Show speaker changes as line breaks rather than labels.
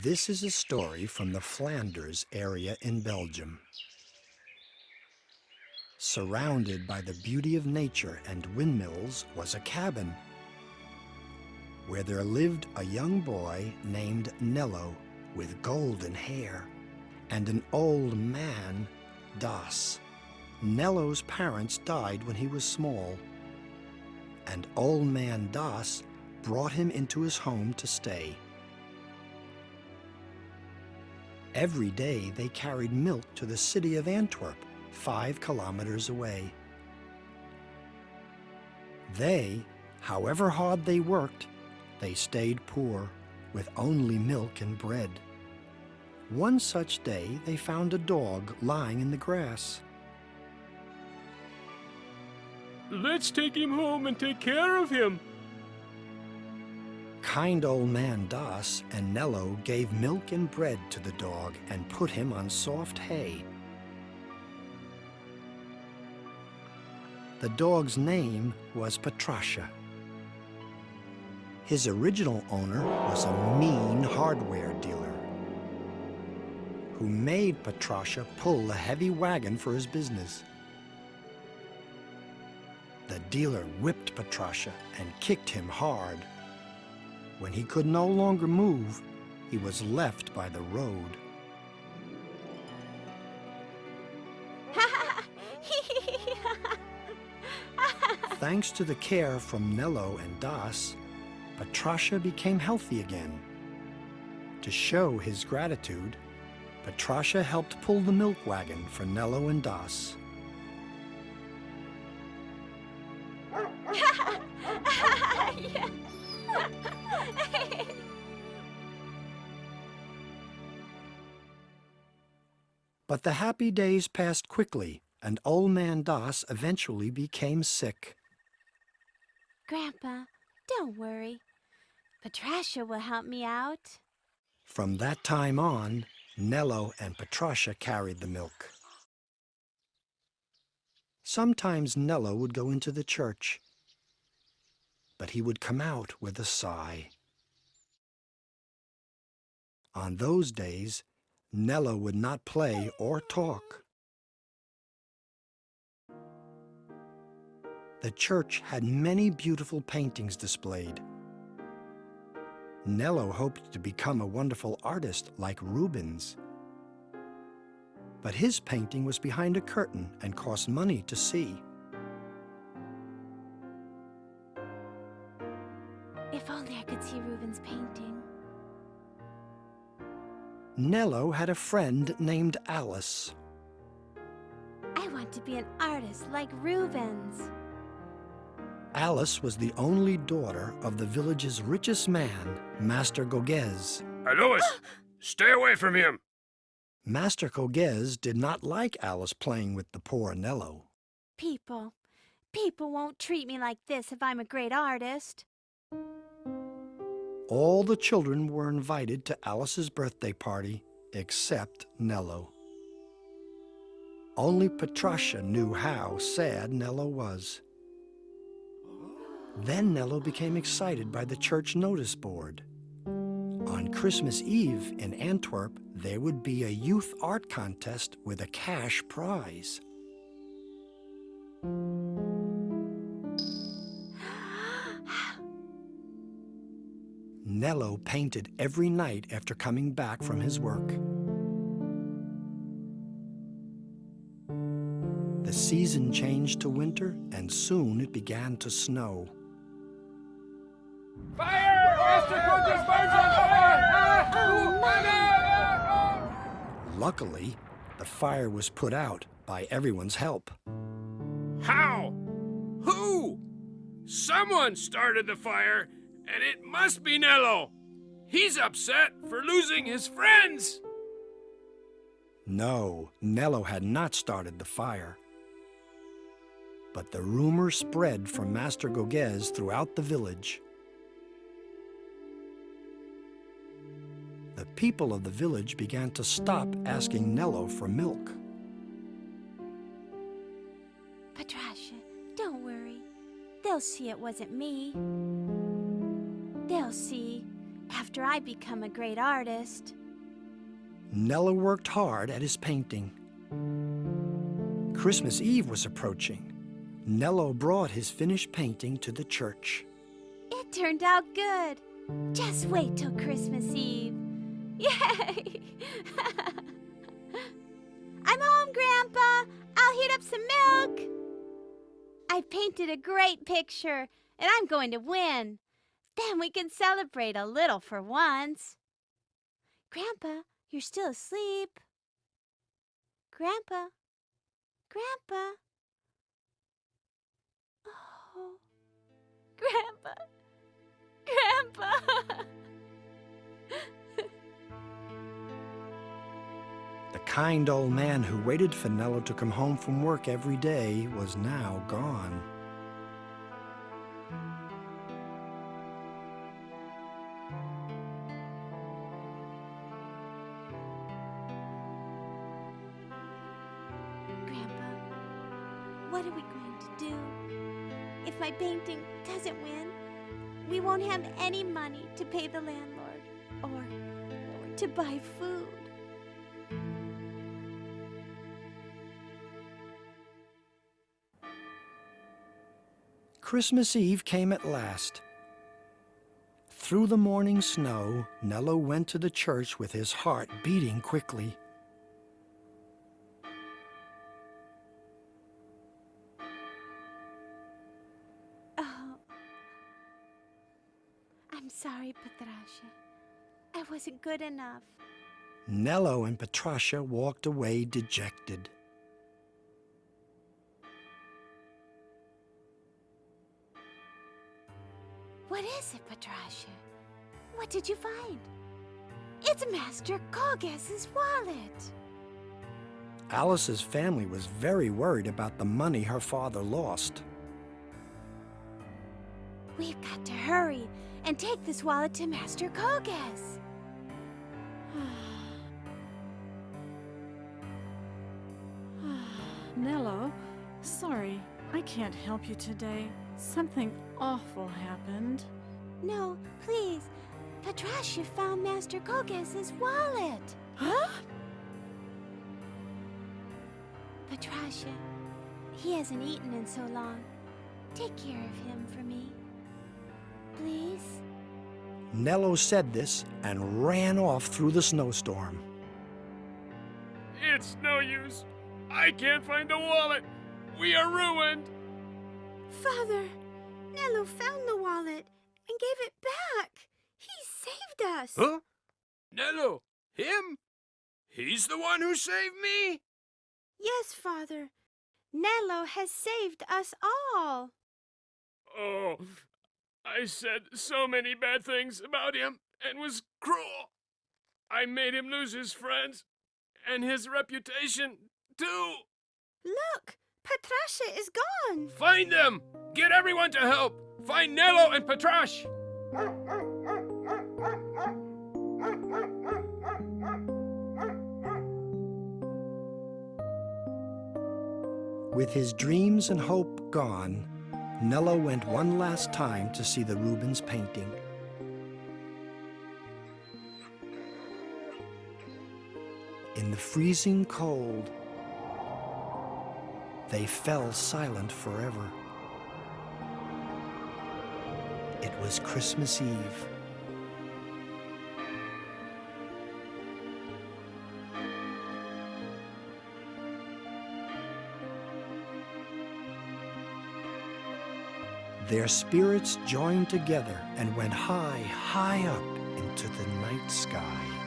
This is a story from the Flanders area in Belgium. Surrounded by the beauty of nature and windmills was a cabin where there lived a young boy named Nello with golden hair and an old man, Das. Nello's parents died when he was small, and old man Das brought him into his home to stay. Every day they carried milk to the city of Antwerp, 5 kilometers away. They, however hard they worked, they stayed poor, with only milk and bread. One such day they found a dog lying in the grass.
Let's take him home and take care of him.
Kind old man Das and Nello gave milk and bread to the dog and put him on soft hay. The dog's name was Patrasha. His original owner was a mean hardware dealer who made Patrasha pull a heavy wagon for his business. The dealer whipped Patrasha and kicked him hard. When he could no longer move, he was left by the road. Thanks to the care from Nello and Das, Patrasha became healthy again. To show his gratitude, Patrasha helped pull the milk wagon for Nello and Das. But the happy days passed quickly, and old man Das eventually became sick.
Grandpa, don't worry. Patrasha will help me out.
From that time on, Nello and Patrasha carried the milk. Sometimes Nello would go into the church, but he would come out with a sigh. On those days, Nello would not play or talk. The church had many beautiful paintings displayed. Nello hoped to become a wonderful artist like Rubens. But his painting was behind a curtain and cost money to see.
If only I could see Rubens' painting.
Nello had a friend named Alice.
I want to be an artist like Rubens.
Alice was the only daughter of the village's richest man, Master Gogez.
Alois, stay away from him.
Master Gogez did not like Alice playing with the poor Nello.
People won't treat me like this if I'm a great artist.
All the children were invited to Alice's birthday party except Nello. Only Patrasha knew how sad Nello was. Then Nello became excited by the church notice board. On Christmas Eve in Antwerp, there would be a youth art contest with a cash prize. Nello painted every night after coming back from his work. The season changed to winter, and soon it began to snow.
Fire! Master Gogez burns on fire!
Luckily, the fire was put out by everyone's help.
How? Who? Someone started the fire, and it must be Nello. He's upset for losing his friends.
No, Nello had not started the fire. But the rumor spread from Master Gogez throughout the village. The people of the village began to stop asking Nello for milk.
Patrasha, don't worry. They'll see it wasn't me. They'll see, after I become a great artist.
Nello worked hard at his painting. Christmas Eve was approaching. Nello brought his finished painting to the church.
It turned out good. Just wait till Christmas Eve. Yay! I'm home, Grandpa. I'll heat up some milk. I've painted a great picture, and I'm going to win. Then we can celebrate a little for once. Grandpa, you're still asleep. Grandpa. Grandpa. Oh. Grandpa. Grandpa.
The kind old man who waited for Nello to come home from work every day was now gone.
Grandpa, what are we going to do? If my painting doesn't win, we won't have any money to pay the landlord or to buy food.
Christmas Eve came at last. Through the morning snow, Nello went to the church with his heart beating quickly.
Oh, I'm sorry, Patracia. I wasn't good enough.
Nello and Patracia walked away dejected.
What is it, Patracia? What did you find? It's Master Kogas's wallet.
Alice's family was very worried about the money her father lost.
We've got to hurry and take this wallet to Master Kogas.
Nello, sorry, I can't help you today. Something awful happened.
No, please. Patracia found Master Kogas's wallet.
Huh?
Patracia, he hasn't eaten in so long. Take care of him for me. Please?
Nello said this and ran off through the snowstorm.
It's no use. I can't find the wallet. We are ruined.
Father, Nello found the wallet and gave it back. He saved us.
Huh? Nello? Him? He's the one who saved me?
Yes, Father. Nello has saved us all.
Oh, I said so many bad things about him and was cruel. I made him lose his friends and his reputation, too.
Look, Patracia is gone.
Find them! Get everyone to help! Find Nello and Patrash!
With his dreams and hope gone, Nello went one last time to see the Rubens painting. In the freezing cold, they fell silent forever. It was Christmas Eve. Their spirits joined together and went high, high up into the night sky.